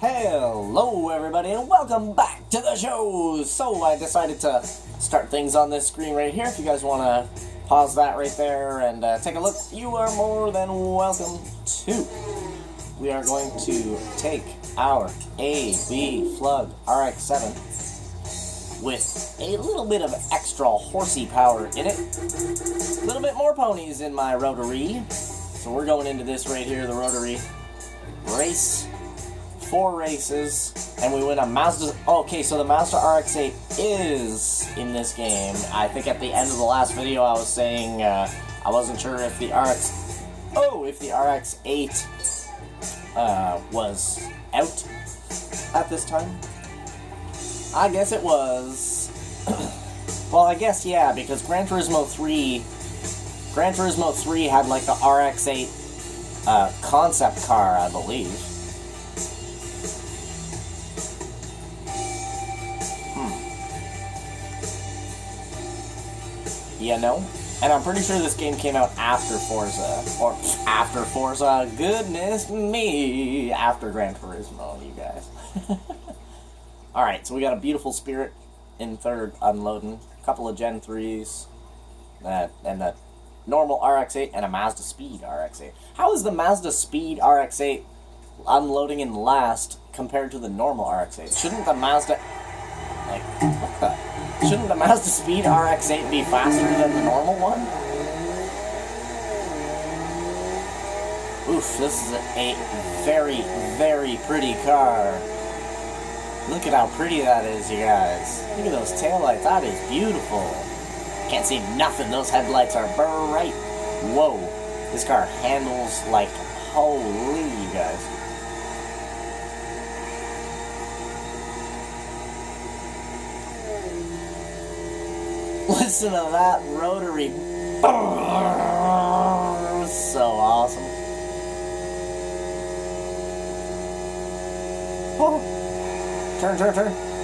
Hello everybody and welcome back to the show! So I decided to start things on this screen right here. If you guys want to pause that right there and take a look, you are more than welcome to. We are going to take our AB Flug RX-7 with a little bit of extra horsey power in it. A little bit more ponies in my Rotary. So we're going into this right here, the Rotary race. 4 races, and we win a Mazda. Okay, so the Mazda RX-8 is in this game. I think at the end of the last video I was saying I wasn't sure if the RX-8 was out at this time. I guess it was. Well, I guess yeah, because Gran Turismo 3 had like the RX-8 concept car, I believe. You know? And I'm pretty sure this game came out after Forza. Or after Forza. Goodness me! After Gran Turismo, you guys. Alright, so we got a beautiful Spirit in third, unloading. A couple of Gen 3s. And a normal RX-8 and a Mazda Speed RX-8. How is the Mazda Speed RX-8 unloading in last compared to the normal RX-8? Shouldn't the Mazda... Like, what the... Shouldn't the Mazda Speed RX-8 be faster than the normal one? Oof, this is a very, very pretty car. Look at how pretty that is, you guys. Look at those taillights, that is beautiful. Can't see nothing, those headlights are bright. Whoa, this car handles like holy, you guys. Listen to that rotary. So awesome. Oh. Turn.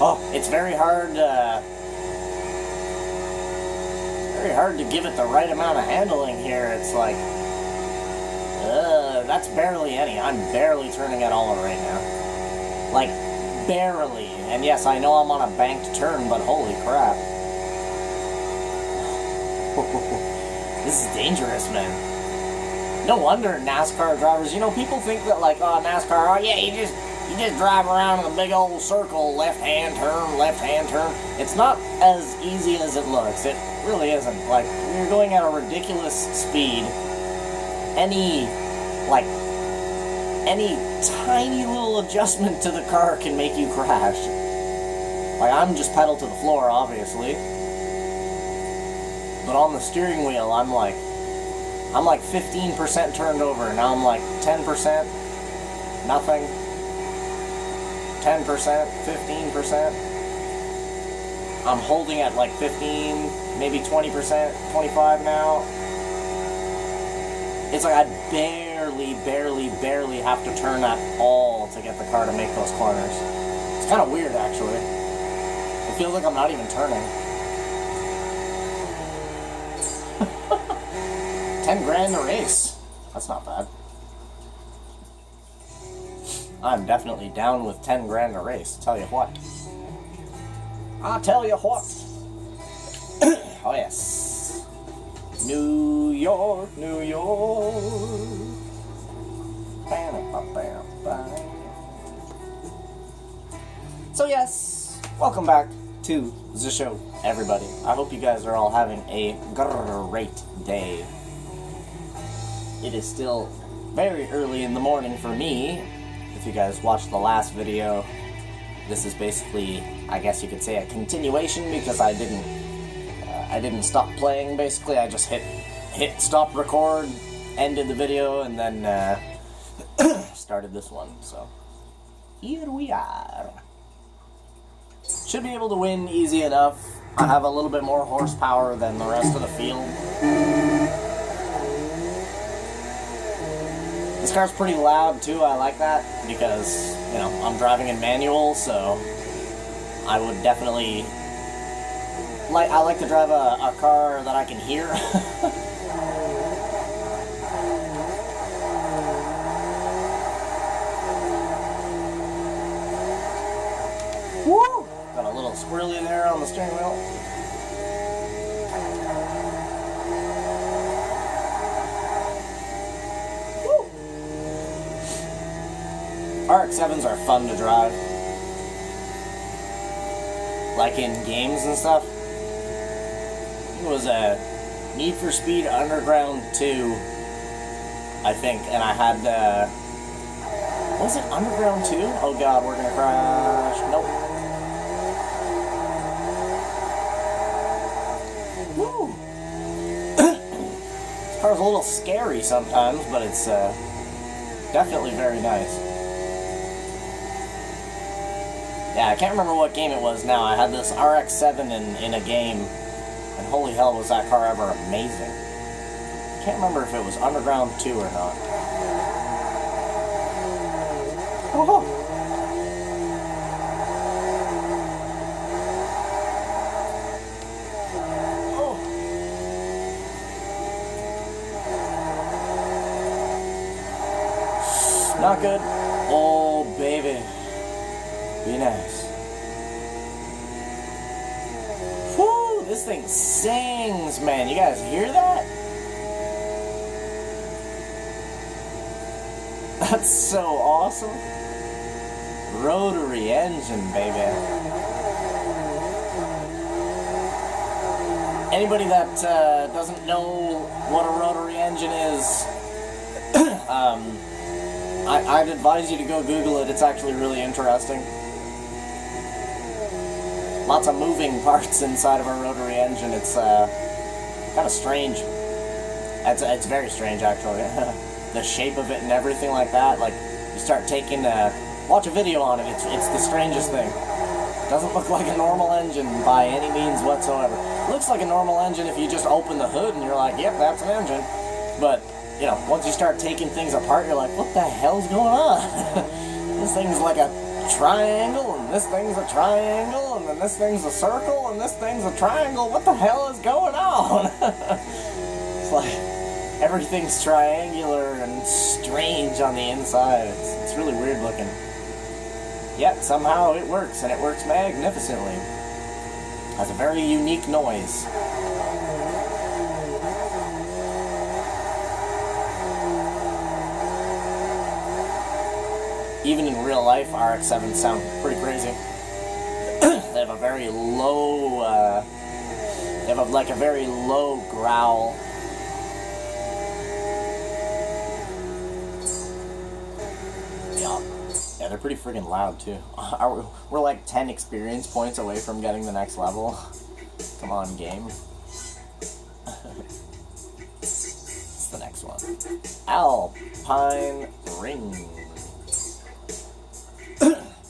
Oh, it's very hard to give it the right amount of handling here. It's like, that's barely any. I'm barely turning at all right now. Like, barely. And yes, I know I'm on a banked turn, but holy crap. This is dangerous, man. No wonder NASCAR drivers, you know, people think that like, oh, NASCAR, oh yeah, you just drive around in a big old circle, left hand turn. It's not as easy as it looks. It really isn't. Like, you're going at a ridiculous speed. Any tiny little adjustment to the car can make you crash. Like, I'm just pedal to the floor, obviously. But on the steering wheel, I'm like 15% turned over. Now I'm like 10%, nothing, 10%, 15%. I'm holding at like 15, maybe 20%, 25 now. It's like I barely have to turn at all to get the car to make those corners. It's kind of weird, actually. It feels like I'm not even turning. 10 grand a race. That's not bad. I'm definitely down with 10 grand a race. Tell you what. I'll tell you what. Oh yes. New York. So yes, welcome back to the show, everybody. I hope you guys are all having a great day. It is still very early in the morning for me. If you guys watched the last video, this is basically, I guess you could say, a continuation because I didn't stop playing. Basically, I just hit stop record, ended the video, and then started this one. So here we are. Should be able to win easy enough. I have a little bit more horsepower than the rest of the field. This car's pretty loud too, I like that, because, you know, I'm driving in manual, so I would definitely, I like to drive a car that I can hear. squirrely there on the steering wheel. RX-7s are fun to drive. Like in games and stuff. It was a Need for Speed Underground 2, I think, and I had, was it Underground 2? Oh god, we're gonna crash. Nope. Woo! This car's a little scary sometimes, but it's, definitely very nice. Yeah, I can't remember what game it was now. I had this RX-7 in a game, and holy hell was that car ever amazing. I can't remember if it was Underground 2 or not. Oh. Oh. Not good. Oh, baby. Be nice. Whoo! This thing sings, man. You guys hear that? That's so awesome. Rotary engine, baby. Anybody that doesn't know what a rotary engine is, I'd advise you to go Google it. It's actually really interesting. Lots of moving parts inside of a rotary engine. It's kind of strange. It's very strange, actually. The shape of it and everything like that. Like, you start taking watch a video on it. It's the strangest thing. It doesn't look like a normal engine by any means whatsoever. It looks like a normal engine if you just open the hood and you're like, yep, that's an engine. But, you know, once you start taking things apart, you're like, what the hell's going on? This thing's like a triangle, and this thing's a triangle, and then this thing's a circle, and this thing's a triangle. What the hell is going on? It's like everything's triangular and strange on the inside. It's really weird looking. Yet somehow it works, and it works magnificently. Has a very unique noise. Even in real life, RX-7s sound pretty crazy. They have a very low, they have like a very low growl. Yeah, they're pretty freaking loud too. We're like 10 experience points away from getting the next level. Come on, game. It's the next one. Alpine Ring.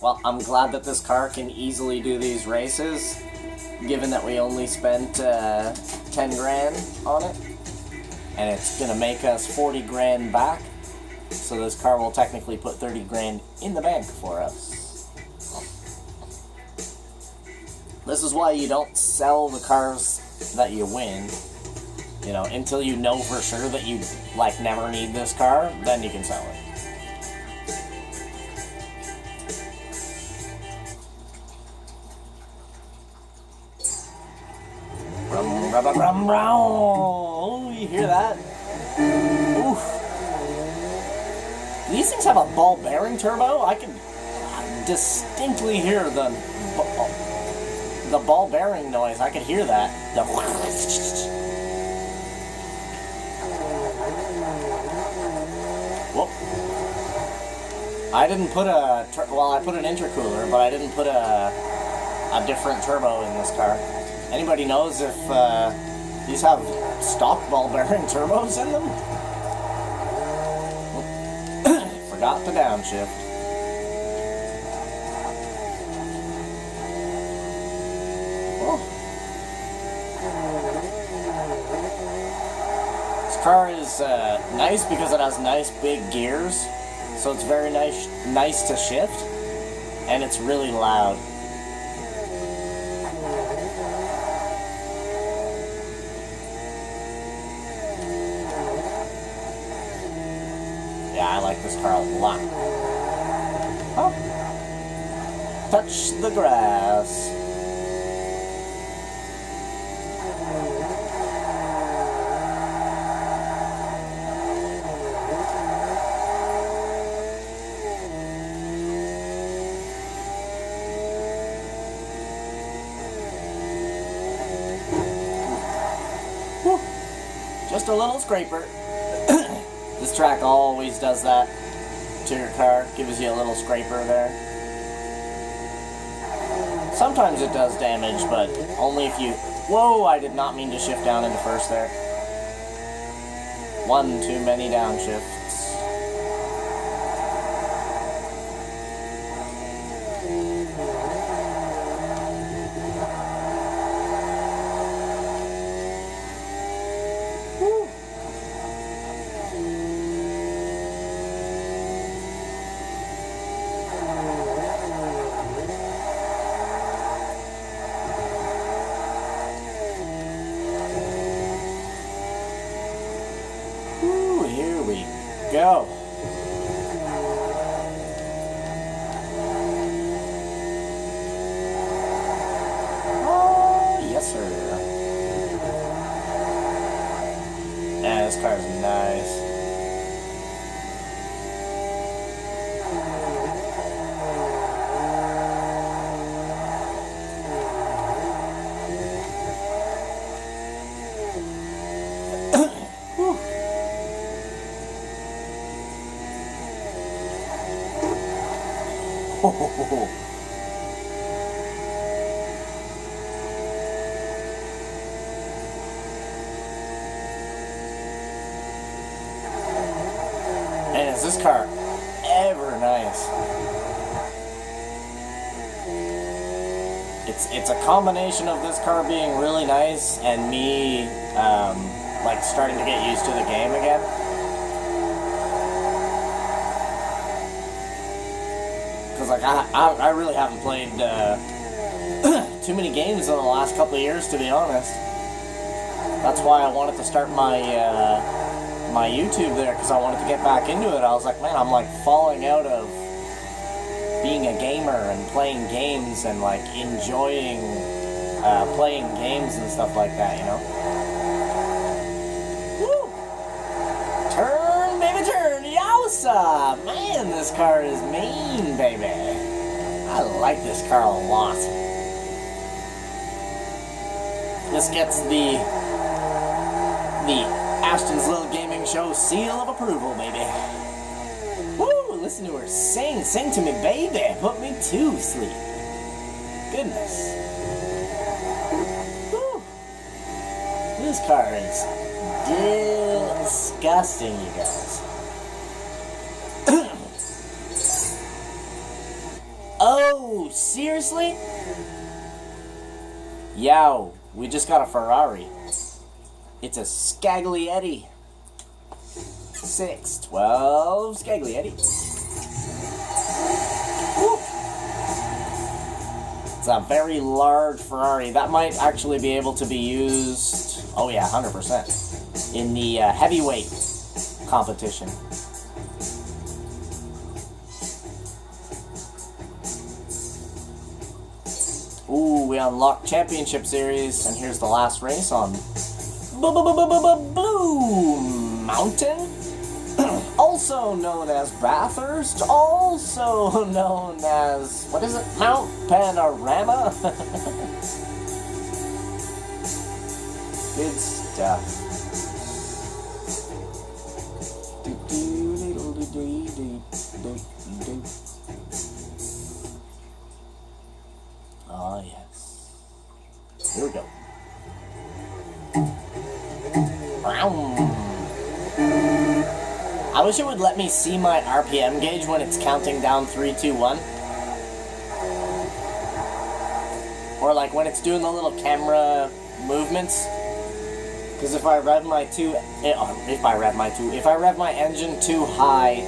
Well, I'm glad that this car can easily do these races, given that we only spent 10 grand on it, and it's gonna make us 40 grand back, so this car will technically put 30 grand in the bank for us. This is why you don't sell the cars that you win, you know, until you know for sure that you, like, never need this car, then you can sell it. Brum, oh, you hear that? Oof. These things have a ball bearing turbo. I can distinctly hear the ball bearing noise. I could hear that. Whoop. I didn't put I put an intercooler, but I didn't put a different turbo in this car. Anybody knows if these have stock ball bearing turbos in them? Forgot to downshift. Oh. This car is nice because it has nice big gears, so it's very nice to shift, and it's really loud. Yeah, I like this car a lot. Oh. Touch the grass. just a little scraper. This track always does that to your car, gives you a little scraper there. Sometimes it does damage, but only if you... Whoa, I did not mean to shift down into first there. One too many downshifts. Go. Oh, yes, sir. Yeah, this car's nice. Man, is this car ever nice? It's a combination of this car being really nice and me like starting to get used to the game again. Because like I really haven't played too many games in the last couple of years, to be honest. That's why I wanted to start my my YouTube there, because I wanted to get back into it. I was like, man, I'm like falling out of being a gamer and playing games and like enjoying playing games and stuff like that, you know? Woo! Turn, baby, turn! Yowza! Man, this car is mean, baby. I like this car a lot. This gets the Ashton's Little Gaming Show seal of approval, baby. Woo! Listen to her sing. Sing to me, baby. Put me to sleep. Goodness. Woo! This car is disgusting, you guys. Oh, seriously? Yow, we just got a Ferrari. It's a Scaglietti. 612 Scaglietti. Woo. It's a very large Ferrari. That might actually be able to be used, oh yeah, 100%, in the heavyweight competition. Ooh, we unlocked Championship Series, and here's the last race on Blue Mountain, also known as Bathurst, also known as, what is it, Mount Panorama? Good stuff. Oh yes. Here we go. I wish it would let me see my RPM gauge when it's counting down 3, 2, 1. Or like when it's doing the little camera movements. Because if I rev my engine too high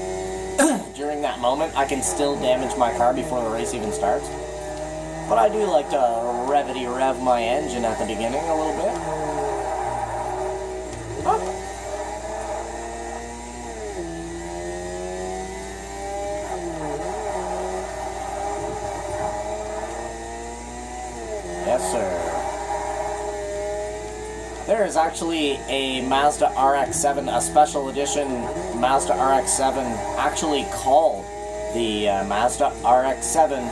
during that moment, I can still damage my car before the race even starts. But I do like to rev my engine at the beginning a little bit. Huh? Yes, sir. There is actually a Mazda RX-7, a special edition Mazda RX-7, actually called the Mazda RX-7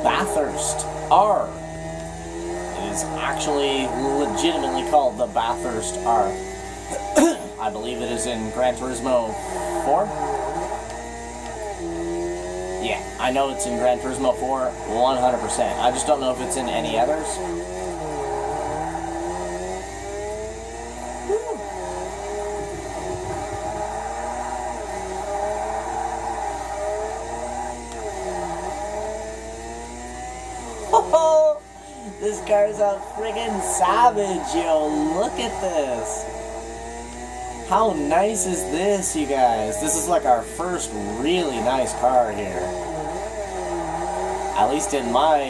Bathurst R. It is actually legitimately called the Bathurst R. I believe it is in Gran Turismo 4. Yeah, I know it's in Gran Turismo 4, 100%. I just don't know if it's in any others. This car's a friggin' savage, yo. Look at this. How nice is this, you guys? This is like our first really nice car here. At least in my,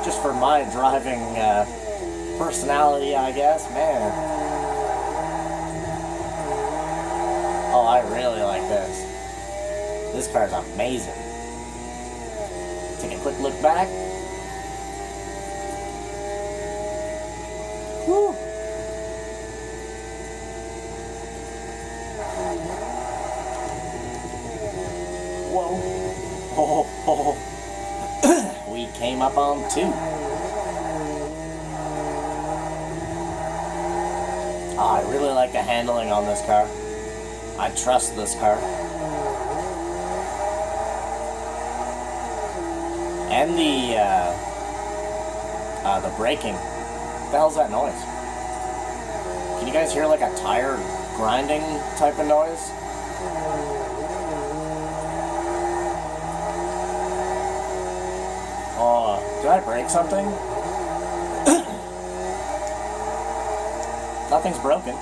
just for my driving personality, I guess. Man. Oh, I really like this. This car's amazing. Take a quick look back. Woo. Whoa. Oh, oh. We came up on 2. Oh, I really like the handling on this car. I trust this car. And the braking. What the hell's that noise? Can you guys hear like a tire grinding type of noise? Oh, did I break something? Nothing's broken.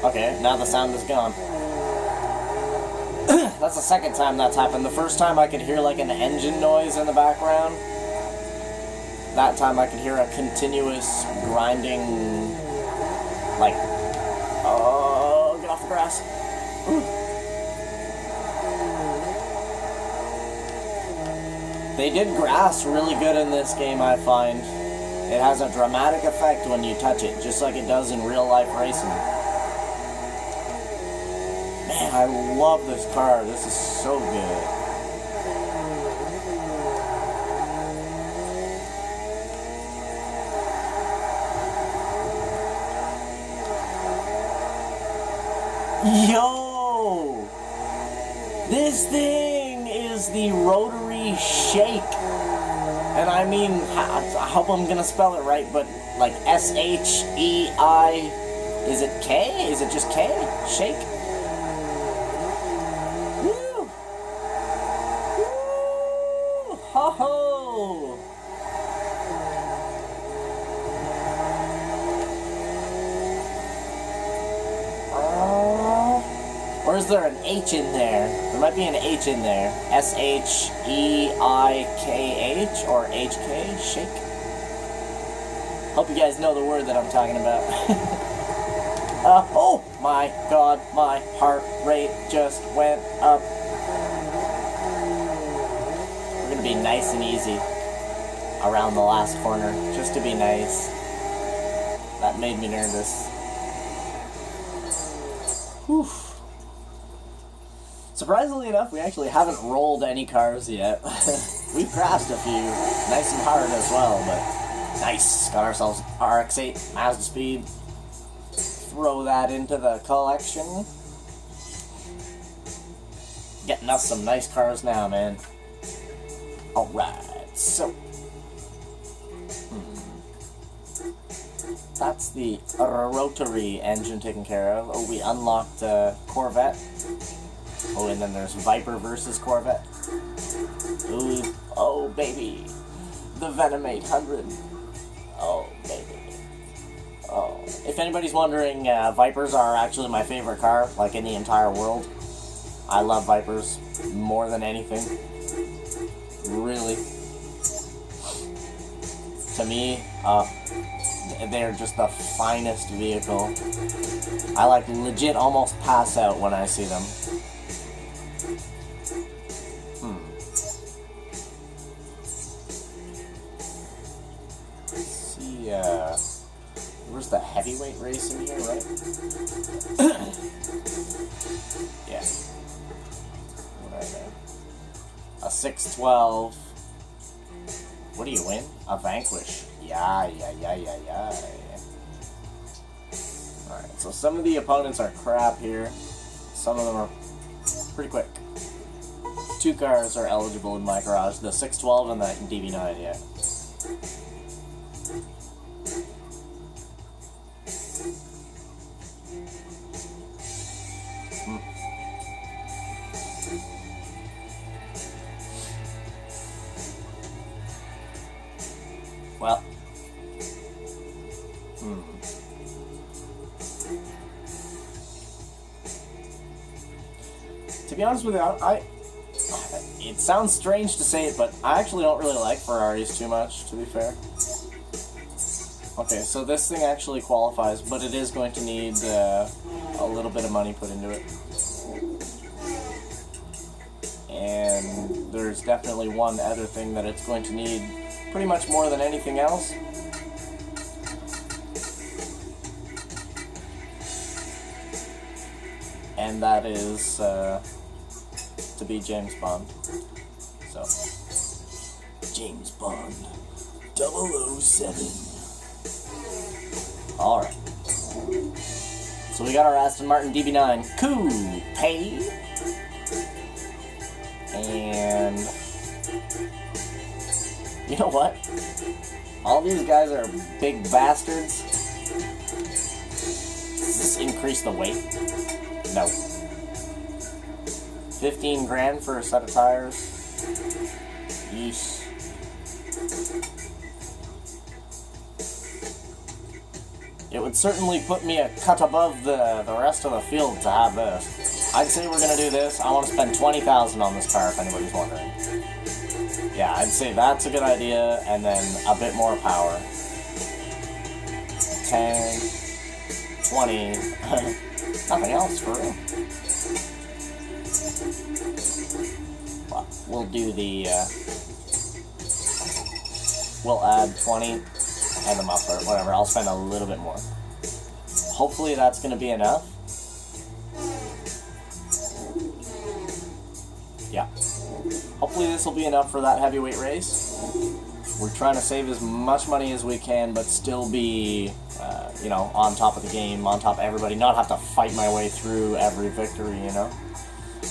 Okay, now the sound is gone. That's the second time that's happened. The first time I could hear like an engine noise in the background. That time I could hear a continuous grinding, like, oh, get off the grass. Ooh. They did grass really good in this game, I find. It has a dramatic effect when you touch it, just like it does in real life racing. Man, I love this car. This is so good. Yo! This thing is the Rotary Shake. And I mean, I hope I'm gonna spell it right, but like S-H-E-I... Is it K? Is it just K? Shake? Woo! Woo! Ho-ho! Or is there an H in there? There might be an H in there. S-H-E-I-K-H or H-K? Shake? Hope you guys know the word that I'm talking about. Oh my god, my heart rate just went up. We're gonna be nice and easy around the last corner, just to be nice. That made me nervous. Whew. Surprisingly enough, we actually haven't rolled any cars yet. We've crashed a few, nice and hard as well, but nice. Got ourselves RX-8 Mazda Speed. Throw that into the collection. Getting us some nice cars now, man. Alright, so. That's the Rotary engine taken care of. Oh, we unlocked Corvette. Oh, and then there's Viper versus Corvette. Ooh, oh, baby. The Venom 800. Oh, baby. Oh. If anybody's wondering, Vipers are actually my favorite car, like in the entire world. I love Vipers more than anything. Really. To me, they're just the finest vehicle. I like legit almost pass out when I see them. See, where's the heavyweight racing here, right? Yeah. What are they? A 612. What do you win? A Vanquish. Yeah. Alright. So some of the opponents are crap here. Some of them are pretty quick. 2 cars are eligible in my garage, the 612 and the DB9, yeah. Well. To be honest with you, it sounds strange to say it, but I actually don't really like Ferraris too much, to be fair. Okay, so this thing actually qualifies, but it is going to need a little bit of money put into it. And there's definitely one other thing that it's going to need pretty much more than anything else. And that is to be James Bond. So, James Bond 007. Alright. So we got our Aston Martin DB9 Coupe. And you know what? All these guys are big bastards. Does this increase the weight? No. 15 grand for a set of tires? Yeesh. It would certainly put me a cut above the rest of the field to have this. I'd say we're gonna do this. I want to spend $20,000 on this car, if anybody's wondering. Yeah, I'd say that's a good idea, and then a bit more power. 10, 20, nothing else for real. Well, we'll do the, we'll add 20 and the muffler, whatever. I'll spend a little bit more. Hopefully that's going to be enough. Yeah. Hopefully this will be enough for that heavyweight race. We're trying to save as much money as we can, but still be, you know, on top of the game, on top of everybody, not have to fight my way through every victory, you know?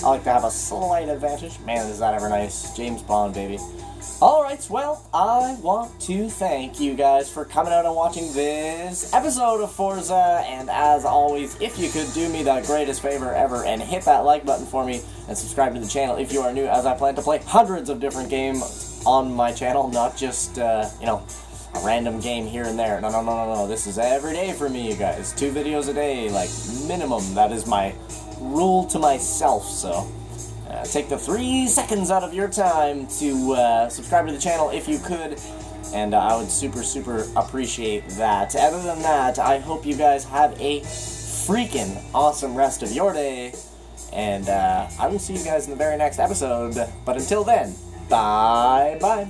I like to have a slight advantage. Man, is that ever nice. James Bond, baby. Alright, well, I want to thank you guys for coming out and watching this episode of Forza, and as always, if you could do me the greatest favor ever and hit that like button for me and subscribe to the channel if you are new, as I plan to play hundreds of different games on my channel, not just, you know, a random game here and there. No. This is every day for me, you guys. 2 videos a day, like, minimum. That is my rule to myself, so take the 3 seconds out of your time to subscribe to the channel if you could, and I would super appreciate that. Other than that, I hope you guys have a freaking awesome rest of your day, and I will see you guys in the very next episode. But until then, bye-bye.